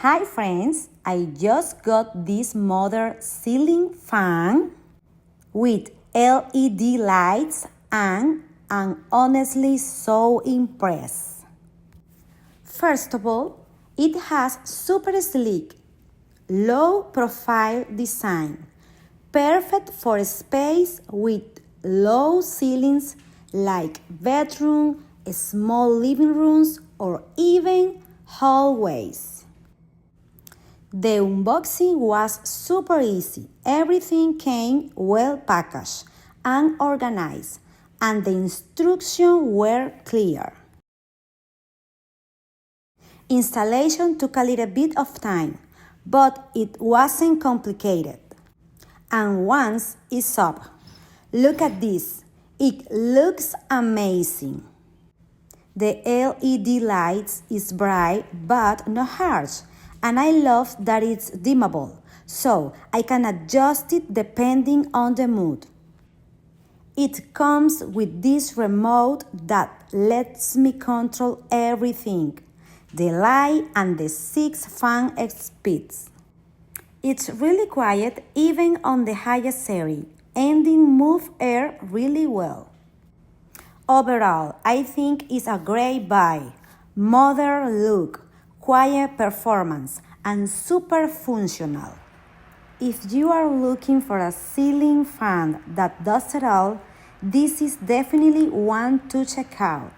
Hi friends, I just got this modern ceiling fan with LED lights and I'm honestly so impressed. First of all, it has super sleek, low profile design, perfect for space with low ceilings like bedroom, small living rooms, or even hallways. The unboxing was super easy. Everything came well packaged and organized, and the instructions were clear. Installation took a little bit of time, but it wasn't complicated. And once it's up, look at this. It looks amazing. The LED lights is bright but not harsh, and I love that it's dimmable, so I can adjust it depending on the mood. It comes with this remote that lets me control everything, the light and the 6 fan speeds. It's really quiet even on the highest setting, and it moves air really well. Overall, I think it's a great buy. Modern look, quiet performance, and super functional. If you are looking for a ceiling fan that does it all, this is definitely one to check out.